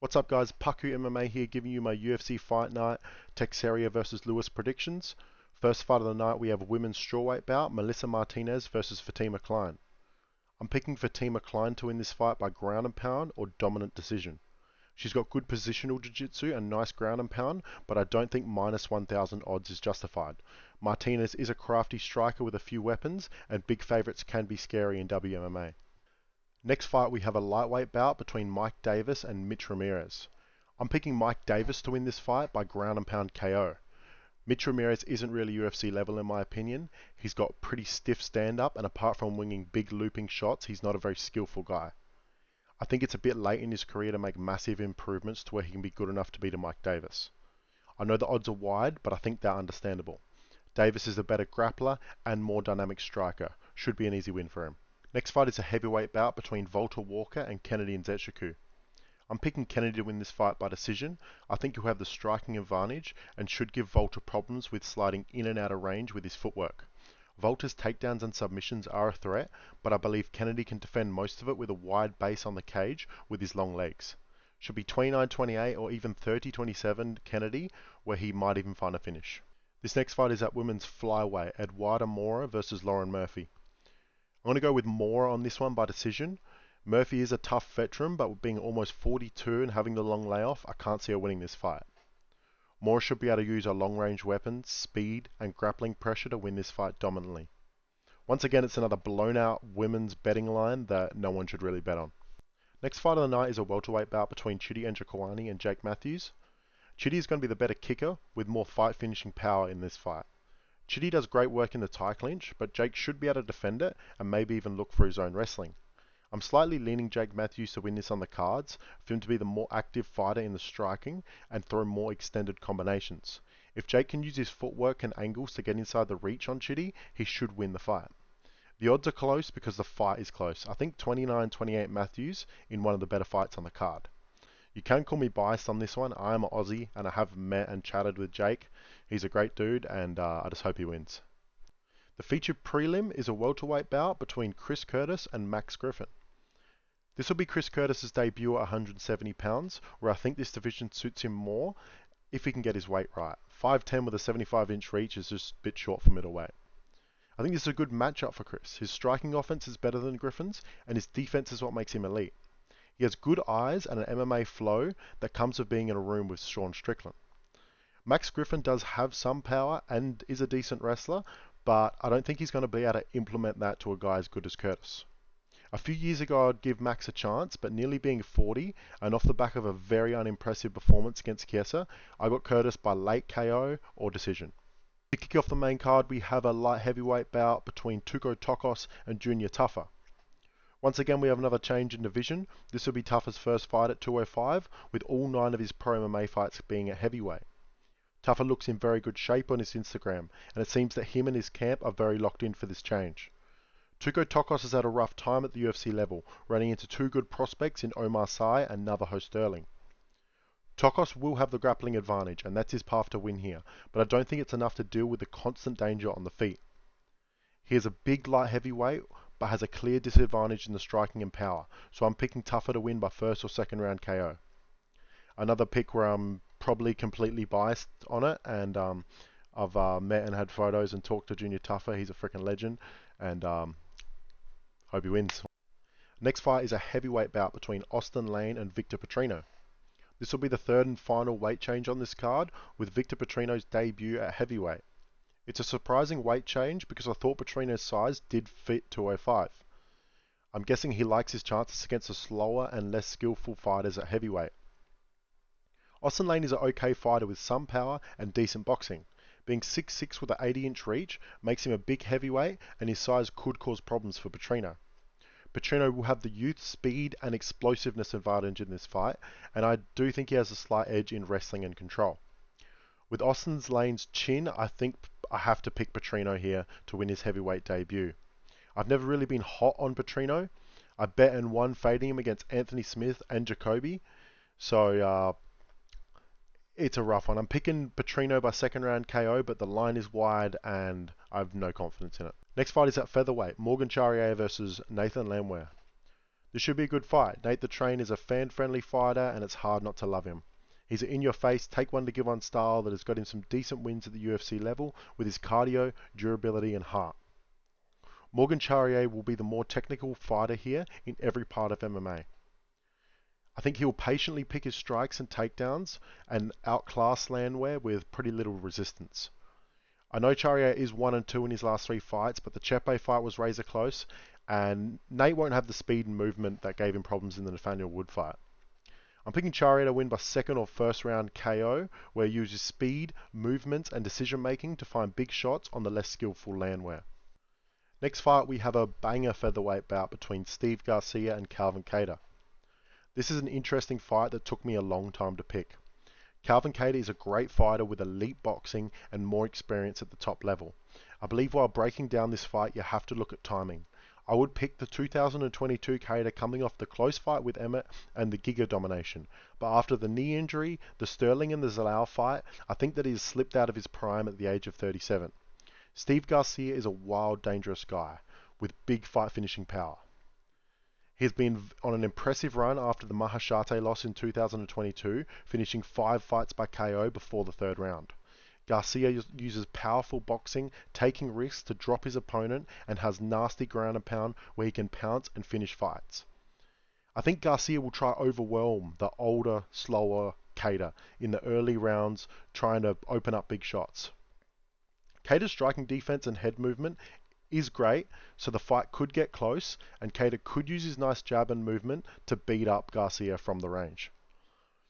What's up guys, PAKUS MMA here giving you my UFC Fight Night Teixeira versus Lewis predictions. First fight of the night we have a women's strawweight bout, Melissa Martinez versus Fatima Klein. I'm picking Fatima Klein to win this fight by ground and pound or dominant decision. She's got good positional jiu-jitsu and nice ground and pound, but I don't think minus 1000 odds is justified. Martinez is a crafty striker with a few weapons, and big favourites can be scary in WMMA. Next fight we have a lightweight bout between Mike Davis and Mitch Ramirez. I'm picking Mike Davis to win this fight by ground and pound KO. Mitch Ramirez isn't really UFC level in my opinion. He's got pretty stiff stand up, and apart from winging big looping shots, he's not a very skillful guy. I think it's a bit late in his career to make massive improvements to where he can be good enough to beat a Mike Davis. I know the odds are wide, but I think they're understandable. Davis is a better grappler and more dynamic striker. Should be an easy win for him. Next fight is a heavyweight bout between Walter Walker and Kennedy Nzechukwu. I'm picking Kennedy to win this fight by decision. I think he'll have the striking advantage and should give Walter problems with sliding in and out of range with his footwork. Walter's takedowns and submissions are a threat, but I believe Kennedy can defend most of it with a wide base on the cage with his long legs. Should be 29-28 or even 30-27 Kennedy, where he might even find a finish. This next fight is at women's flyweight, Eduarda Mora versus Lauren Murphy. I'm going to go with Mora on this one by decision. Murphy is a tough veteran, but being almost 42 and having the long layoff, I can't see her winning this fight. Mora should be able to use her long-range weapons, speed, and grappling pressure to win this fight dominantly. Once again, it's another blown-out women's betting line that no one should really bet on. Next fight of the night is a welterweight bout between Chidi Njokuani and Jake Matthews. Chidi is going to be the better kicker with more fight-finishing power in this fight. Chidi does great work in the tie clinch, but Jake should be able to defend it and maybe even look for his own wrestling. I'm slightly leaning Jake Matthews to win this on the cards, for him to be the more active fighter in the striking and throw more extended combinations. If Jake can use his footwork and angles to get inside the reach on Chidi, he should win the fight. The odds are close because the fight is close. I think 29-28 Matthews in one of the better fights on the card. You can call me biased on this one. I am an Aussie and I have met and chatted with Jake. He's a great dude and I just hope he wins. The featured prelim is a welterweight bout between Chris Curtis and Max Griffin. This will be Chris Curtis's debut at 170 pounds, where I think this division suits him more if he can get his weight right. 5'10 with a 75-inch reach is just a bit short for middleweight. I think this is a good matchup for Chris. His striking offense is better than Griffin's, and his defense is what makes him elite. He has good eyes and an MMA flow that comes with being in a room with Sean Strickland. Max Griffin does have some power and is a decent wrestler, but I don't think he's going to be able to implement that to a guy as good as Curtis. A few years ago I'd give Max a chance, but nearly being 40 and off the back of a very unimpressive performance against Chiesa, I got Curtis by late KO or decision. To kick off the main card we have a light heavyweight bout between Tuko Tokos and Junior Tuffa. Once again we have another change in division. This will be Tuffa's first fight at 205, with all 9 of his pro MMA fights being at heavyweight. Tuffa looks in very good shape on his Instagram, and it seems that him and his camp are very locked in for this change. Tuko Tokos has had a rough time at the UFC level, running into 2 good prospects in Omar Sy and Navajo Sterling. Tokos will have the grappling advantage, and that's his path to win here, but I don't think it's enough to deal with the constant danger on the feet. He is a big light heavyweight, but has a clear disadvantage in the striking and power, so I'm picking Tuffa to win by first or second round KO. Another pick where I'm probably completely biased on it, and I've met and had photos and talked to Junior Tuffa. He's a freaking legend, and hope he wins. Next fight is a heavyweight bout between Austin Lane and Victor Petrino. This will be the third and final weight change on this card, with Victor Petrino's debut at heavyweight. It's a surprising weight change because I thought Petrino's size did fit 205. I'm guessing he likes his chances against the slower and less skillful fighters at heavyweight. Austin Lane is an okay fighter with some power and decent boxing. Being 6'6 with an 80-inch reach makes him a big heavyweight, and his size could cause problems for Petrino. Petrino will have the youth, speed, and explosiveness advantage in this fight, and I do think he has a slight edge in wrestling and control. With Austin Lane's chin, I think I have to pick Petrino here to win his heavyweight debut. I've never really been hot on Petrino. I bet and won fading him against Anthony Smith and Jacoby, so it's a rough one. I'm picking Petrino by second round KO, but the line is wide and I have no confidence in it. Next fight is at featherweight, Morgan Charrier versus Nathan Landwehr. This should be a good fight. Nate the Train is a fan-friendly fighter, and it's hard not to love him. He's an in-your-face, take one to give one style that has got him some decent wins at the UFC level with his cardio, durability, and heart. Morgan Charrier will be the more technical fighter here in every part of MMA. I think he'll patiently pick his strikes and takedowns and outclass Landwehr with pretty little resistance. I know Charrier is 1-2 in his last 3 fights, but the Chepe fight was razor close, and Nate won't have the speed and movement that gave him problems in the Nathaniel Wood fight. I'm picking Charrier to win by second or first round KO, where he uses speed, movement, and decision making to find big shots on the less skillful Landwehr. Next fight, we have a banger featherweight bout between Steve Garcia and Calvin Kattar. This is an interesting fight that took me a long time to pick. Calvin Kattar is a great fighter with elite boxing and more experience at the top level. I believe while breaking down this fight, you have to look at timing. I would pick the 2022 Kattar coming off the close fight with Emmett and the Giga domination. But after the knee injury, the Sterling and the Zalal fight, I think that he has slipped out of his prime at the age of 37. Steve Garcia is a wild, dangerous guy with big fight finishing power. He's been on an impressive run after the Mahashate loss in 2022, finishing 5 fights by KO before the 3rd round. Garcia uses powerful boxing, taking risks to drop his opponent, and has nasty ground and pound where he can pounce and finish fights. I think Garcia will try overwhelm the older, slower Kattar in the early rounds, trying to open up big shots. Kattar's striking defense and head movement is great, so the fight could get close, and Kattar could use his nice jab and movement to beat up Garcia from the range.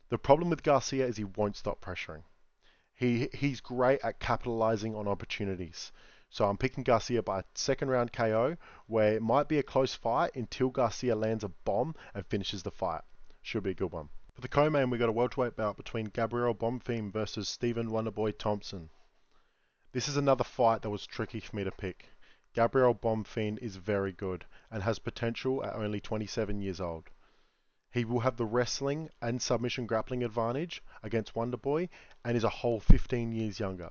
The problem with Garcia is he won't stop pressuring. He's great at capitalizing on opportunities. So I'm picking Garcia by a 2nd round KO, where it might be a close fight until Garcia lands a bomb and finishes the fight. Should be a good one. For the co-main, we got a welterweight bout between Gabriel Bonfim versus Stephen Wonderboy Thompson. This is another fight that was tricky for me to pick. Gabriel Bonfim is very good and has potential at only 27 years old. He will have the wrestling and submission grappling advantage against Wonderboy and is a whole 15 years younger.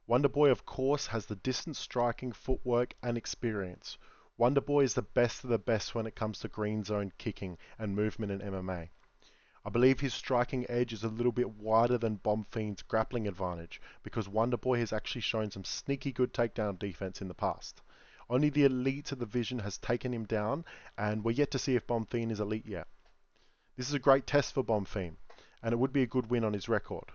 Wonderboy, of course, has the distance striking, footwork, and experience. Wonderboy is the best of the best when it comes to green zone kicking and movement in MMA. I believe his striking edge is a little bit wider than Bonfim's grappling advantage because Wonderboy has actually shown some sneaky good takedown defense in the past. Only the elite of the division has taken him down, and we're yet to see if Bonfim is elite yet. This is a great test for Bonfim, and it would be a good win on his record.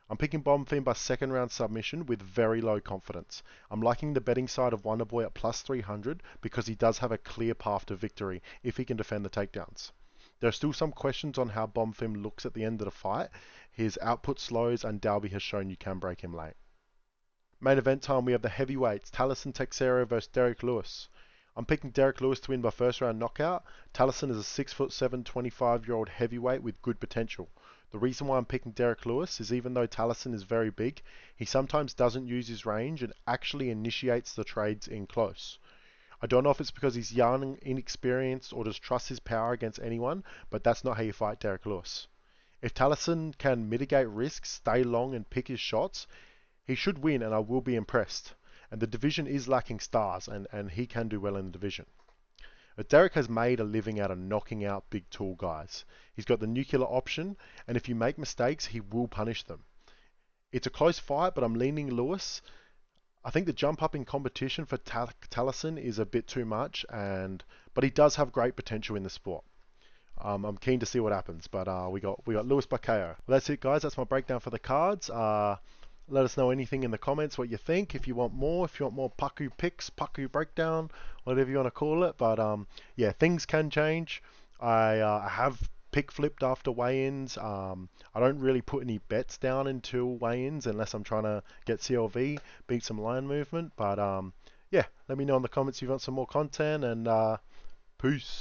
I'm picking Bonfim by 2nd round submission with very low confidence. I'm liking the betting side of Wonderboy at plus 300 because he does have a clear path to victory if he can defend the takedowns. There are still some questions on how Bonfim looks at the end of the fight. His output slows, and Dalby has shown you can break him late. Main event time, we have the heavyweights, Talison Teixeira versus Derek Lewis. I'm picking Derek Lewis to win by 1st round knockout. Talison is a 6'7", 25-year-old heavyweight with good potential. The reason why I'm picking Derek Lewis is even though Talison is very big, he sometimes doesn't use his range and actually initiates the trades in close. I don't know if it's because he's young, inexperienced, or just trusts his power against anyone, but that's not how you fight Derek Lewis. If Talison can mitigate risks, stay long, and pick his shots, he should win, and I will be impressed. And the division is lacking stars, and he can do well in the division. But Derek has made a living out of knocking out big tall guys. He's got the nuclear option, and if you make mistakes, he will punish them. It's a close fight, but I'm leaning Lewis. I think the jump up in competition for Talison is a bit too much, but he does have great potential in the sport. I'm keen to see what happens, but we got Lewis by KO. Well, that's it, guys. That's my breakdown for the cards. Let us know anything in the comments, what you think. If you want more Paku picks, Paku breakdown, whatever you want to call it. But yeah, things can change. I have pick flipped after weigh-ins. I don't really put any bets down until weigh-ins unless I'm trying to get CLV, beat some line movement. But yeah, let me know in the comments if you want some more content, and peace.